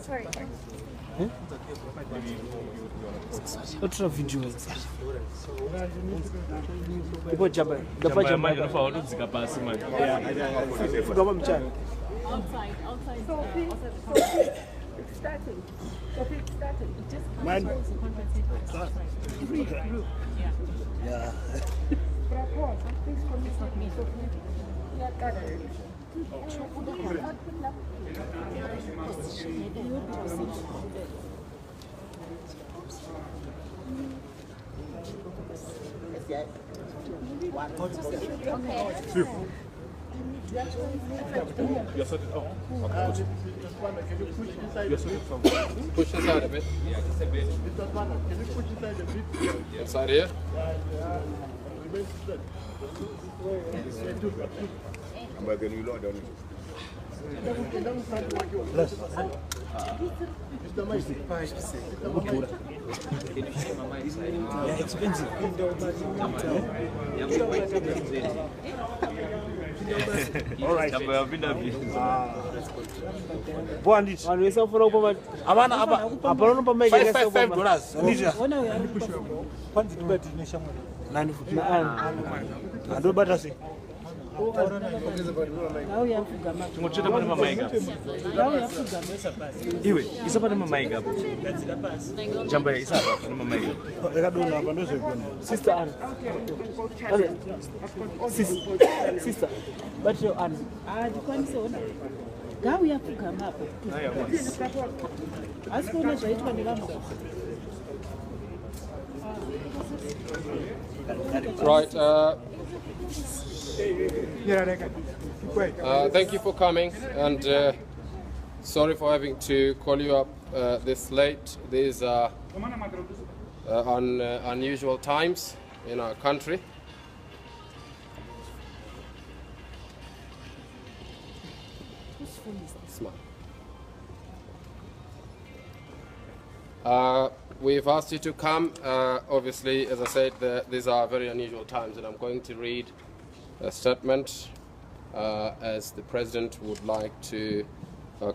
Sorry. Outra vídeo. Depois jamba não fala tudo descapaz mano. Ficava me chama. Outside. It's starting. It's starting. It just comes the conference. Yeah. It's not me. Push inside a bit. Yeah, just a bit. Inside here? I'm going to load down. Yeah, expensive. All right. Boa noite. Mano, esse é o foro para abana abana para mais $5. Nija. Quanto tu bate nesse chama? Nani futina ando bata se. Now you have to go. Tungochita pale mama iga. Now you have to go. Iwe, isa pale mama iga. Jamba isa pale mama iga. Ekadona hapa ndo sio. Sister Anne. Sister. But your Anne. Kwani sio Now you have to come up. Asikuona zaitwa ni lamu. Right. Thank you for coming, and sorry for having to call you up this late. These are unusual times in our country. We've asked you to come. Obviously, as I said, these are very unusual times, and I'm going to read a statement as the President would like to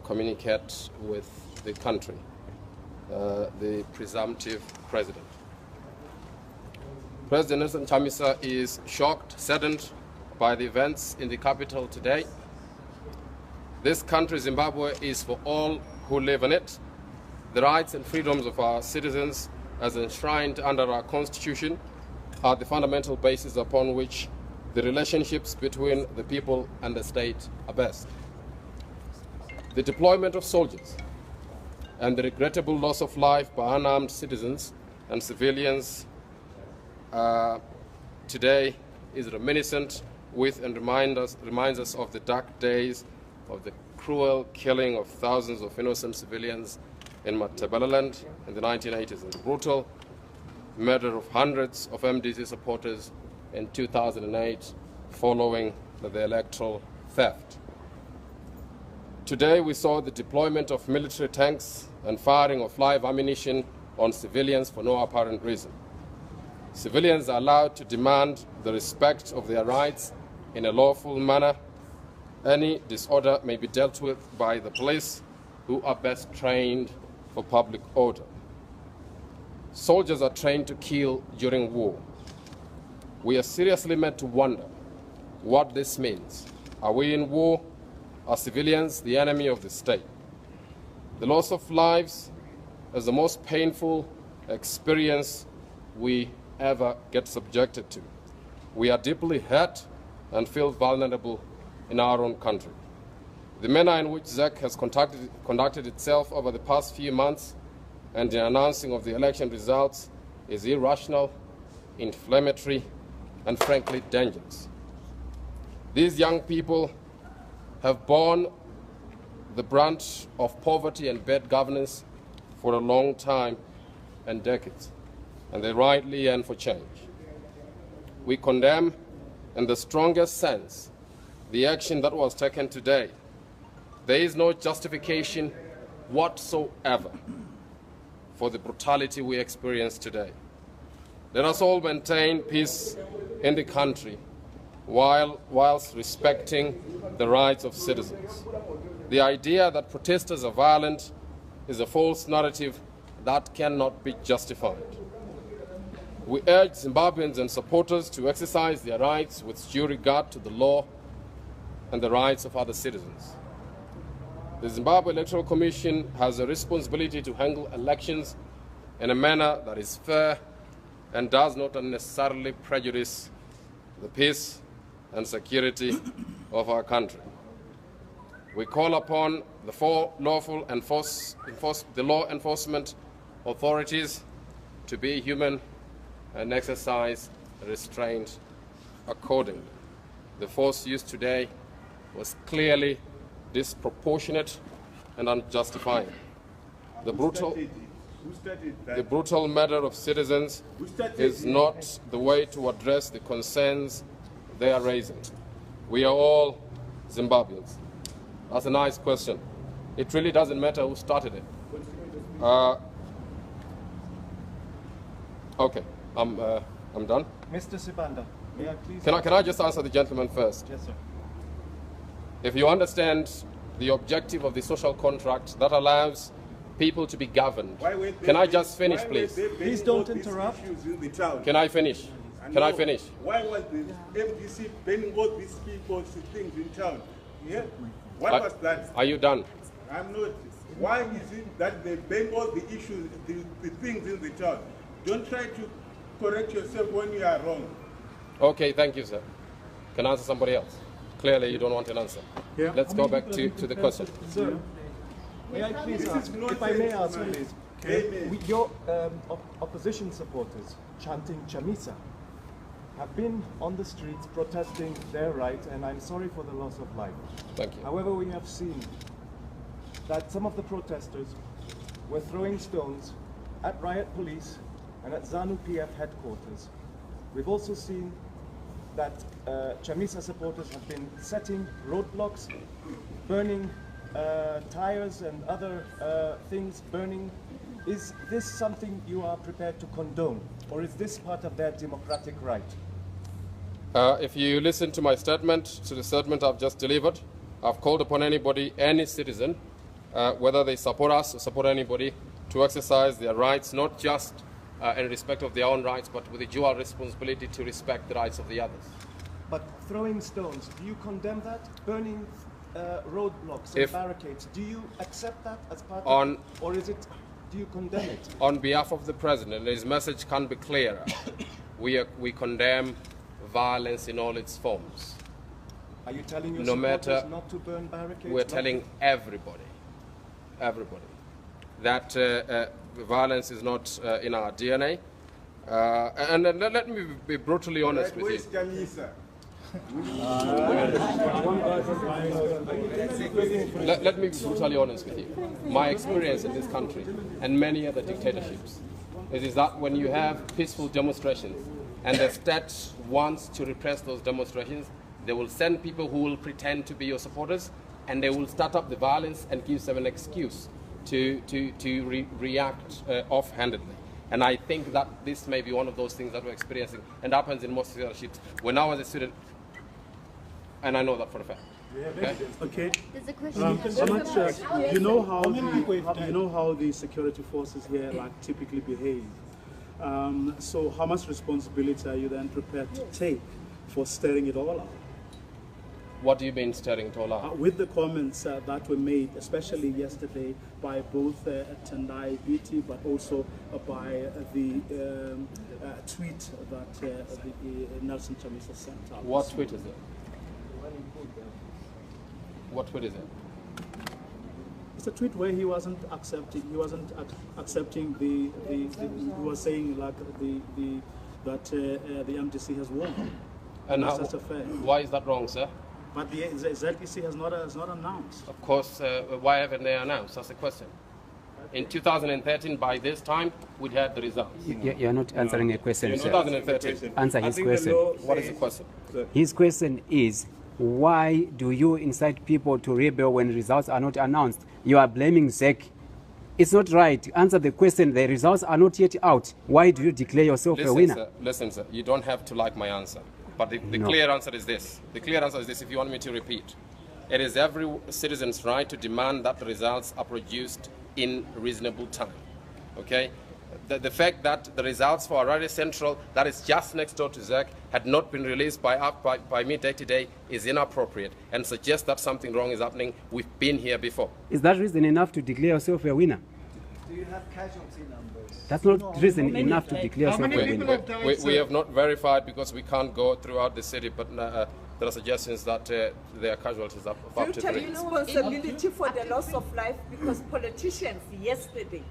communicate with the country, the presumptive President. President Nelson Chamisa is shocked, saddened by the events in the capital today. This country, Zimbabwe, is for all who live in it. The rights and freedoms of our citizens, as enshrined under our Constitution, are the fundamental basis upon which the relationships between the people and the state are based. The deployment of soldiers and the regrettable loss of life by unarmed citizens and civilians today is reminiscent with and reminds us of the dark days of the cruel killing of thousands of innocent civilians in Matabeleland in the 1980s and the brutal murder of hundreds of MDC supporters in 2008 following the electoral theft. Today we saw the deployment of military tanks and firing of live ammunition on civilians for no apparent reason. Civilians are allowed to demand the respect of their rights in a lawful manner. Any disorder may be dealt with by the police, who are best trained for public order. Soldiers are trained to kill during war. We are seriously meant to wonder what this means. Are we in war? Are civilians the enemy of the state? The loss of lives is the most painful experience we ever get subjected to. We are deeply hurt and feel vulnerable in our own country. The manner in which ZEC has conducted itself over the past few months and the announcing of the election results is irrational, inflammatory, and frankly dangerous. These young people have borne the brunt of poverty and bad governance for a long time and decades, and they rightly yearn for change. We condemn, in the strongest sense, the action that was taken today. There is no justification whatsoever for the brutality we experience today. Let us all maintain peace in the country whilst respecting the rights of citizens. The idea that protesters are violent is a false narrative that cannot be justified. We urge Zimbabweans and supporters to exercise their rights with due regard to the law and the rights of other citizens. The Zimbabwe Electoral Commission has a responsibility to handle elections in a manner that is fair and does not unnecessarily prejudice the peace and security of our country. We call upon the four lawful the law enforcement authorities to be human and exercise restraint accordingly. The force used today was clearly disproportionate and unjustified. The brutal murder of citizens is not the way to address the concerns they are raising. We are all Zimbabweans. That's a nice question. It really doesn't matter who started it. Okay, I'm done. Mr. Sibanda, may I please... Can I just answer the gentleman first? Yes, sir. If you understand the objective of the social contract that allows people to be governed, can I just finish, please? Please don't interrupt. Can I finish? Can I finish? Why was the MDC banning all these people's things in town? Yeah? What was that? Are you done? I'm not. Why is it that they ban all the issues, the things in the town? Don't try to correct yourself when you are wrong. Okay, thank you, sir. Can I answer somebody else? Clearly, you don't want an answer. Yeah. Let's go back to the question. Sir, may I please ask, if I may ask, please, your opposition supporters chanting Chamisa have been on the streets protesting their right, and I'm sorry for the loss of life. Thank you. However, we have seen that some of the protesters were throwing stones at riot police and at ZANU-PF headquarters. We've also seen that Chamisa supporters have been setting roadblocks, burning tires and other things burning. Is this something you are prepared to condone, or is this part of their democratic right? If you listen to my statement, to the statement I've just delivered, I've called upon anybody, any citizen, whether they support us or support anybody, to exercise their rights, not just in respect of their own rights, but with a dual responsibility to respect the rights of the others. But throwing stones, do you condemn that? Burning roadblocks and barricades, do you accept that as part of it, or is it, do you condemn it? On behalf of the President, his message can't be clearer. We condemn violence in all its forms. Are you telling your no supporters matter, not to burn barricades? We're telling everybody, that violence is not in our DNA. And let me be brutally honest with you. Let me be brutally honest with you. My experience in this country and many other dictatorships is that when you have peaceful demonstrations and the state wants to repress those demonstrations, they will send people who will pretend to be your supporters, and they will start up the violence and give them an excuse to react offhandedly. And I think that this may be one of those things that we're experiencing, and happens in most dictatorships. When I was a student, and I know that for a fact. Okay. There's a question. You know how the security forces here typically behave. So how much responsibility are you then prepared to take for stirring it all up? What do you mean stirring it all up? With the comments that were made, especially yesterday, by both Tendai Biti, but also by the tweet that Nelson Chamisa sent out. What tweet is it? What tweet is it? It's a tweet where he wasn't accepting. He wasn't accepting the he was saying that the MDC has won. And that's just a fact. Why is that wrong, sir? But the ZEC has not announced. Of course, why haven't they announced? That's the question. In 2013, by this time, we'd had the results. You're not answering a question, in sir. 2013. Answer his question. What is the question? His question is, why do you incite people to rebel when results are not announced? You are blaming ZEC. It's not right. Answer the question. The results are not yet out. Why do you declare yourself a winner? Listen, sir. You don't have to like my answer. But the clear answer is this. The clear answer is this, if you want me to repeat. It is every citizen's right to demand that the results are produced in reasonable time. Okay? The fact that the results for Harare Central, that is just next door to ZEC, had not been released by midday today is inappropriate and suggests that something wrong is happening. We've been here before. Is that reason enough to declare yourself a winner? Do you have casualty numbers? That's not reason enough to declare yourself a winner. We have not verified because we can't go throughout the city, but there are suggestions that there are casualties up to 3. Do you take responsibility for the loss of life because politicians yesterday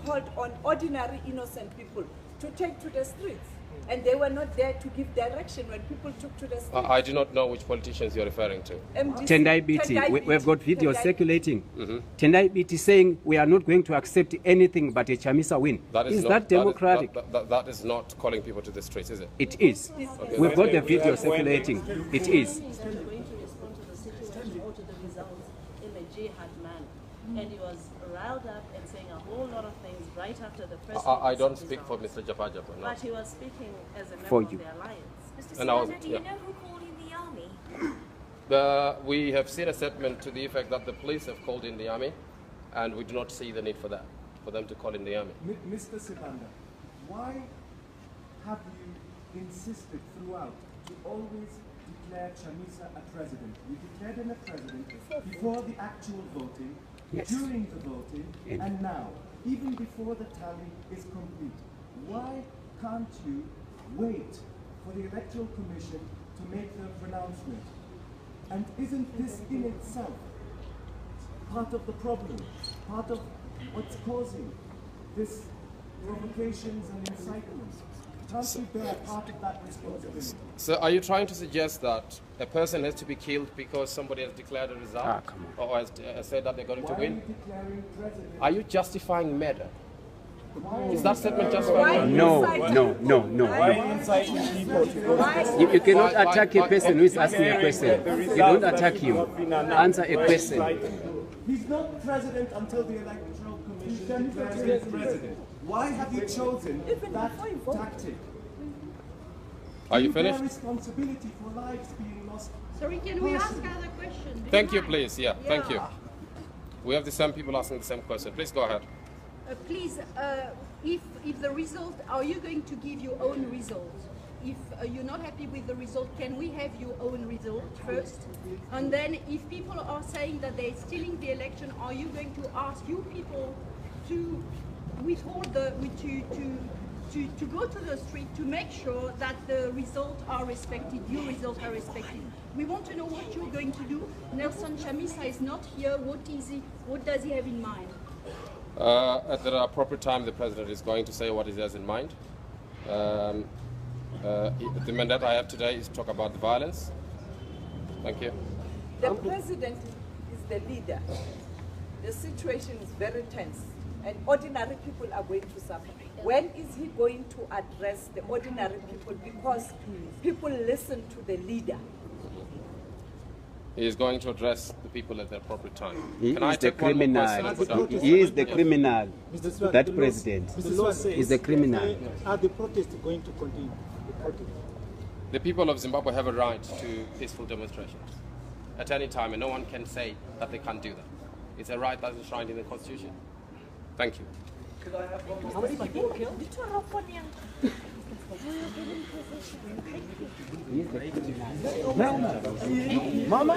called on ordinary innocent people to take to the streets, and they were not there to give direction when people took to the streets? I do not know which politicians you're referring to. MDC, Tendai BT, we've got videos circulating. Mm-hmm. Tendai BT saying we are not going to accept anything but a Chamisa win. Is that democratic? That is not calling people to the streets, is it? It is. Okay. We've got the video circulating. It is. Going to respond to the situation or to the results in a jihad manner, and he was riled up and saying a whole lot of things right after the first. I don't speak for Mr. Japa Japa, no. But he was speaking as a member For of you. the alliance. Mr. And I was- Sibanda, do you know who called in the army? We have seen a statement to the effect that the police have called in the army, and we do not see the need for that, for them to call in the army. Mr. Sibanda, why have you insisted throughout to always declare Chamisa a president? You declared him a president before the actual voting, Yes. during the voting, and now, even before the tally is complete. Why can't you wait for the Electoral Commission to make the pronouncement? And isn't this in itself part of the problem, part of what's causing this provocations and incitements? Can't you bear part of that responsibility? So are you trying to suggest that a person has to be killed because somebody has declared a result? Come Or has said that they're going to Why are win? you declaring president? Are you justifying murder? Is that statement justifying murder? No. You cannot attack a person who is asking a question. You don't attack him. Answer a question. He's not president until the Electoral Commission declares him president. Why have you chosen that tactic? Are you bear finished? responsibility for lives being lost. Sorry, can we ask another question? Thank you, please. Yeah, thank you. We have the same people asking the same question. Please go ahead. Please, if the result, are you going to give your own result? If you're not happy with the result, can we have your own result first? And then if people are saying that they're stealing the election, are you going to ask you people to withhold to go to the street to make sure that the results are respected, your results are respected? We want to know what you're going to do. Nelson Chamisa is not here. What does he have in mind? At the appropriate time, the president is going to say what he has in mind. The mandate I have today is to talk about the violence. Thank you. The president is the leader. The situation is very tense, and ordinary people are going to suffer. When is he going to address the ordinary people? Because people listen to the leader. He is going to address the people at the appropriate time. He Can I is the take one more criminal. question? He is the criminal. That president Mr. Law says, is the criminal. Are the protests going to continue? The people of Zimbabwe have a right to peaceful demonstrations at any time, and no one can say that they can't do that. It's a right that is enshrined in the Constitution. Thank you. How many people were killed? Mama,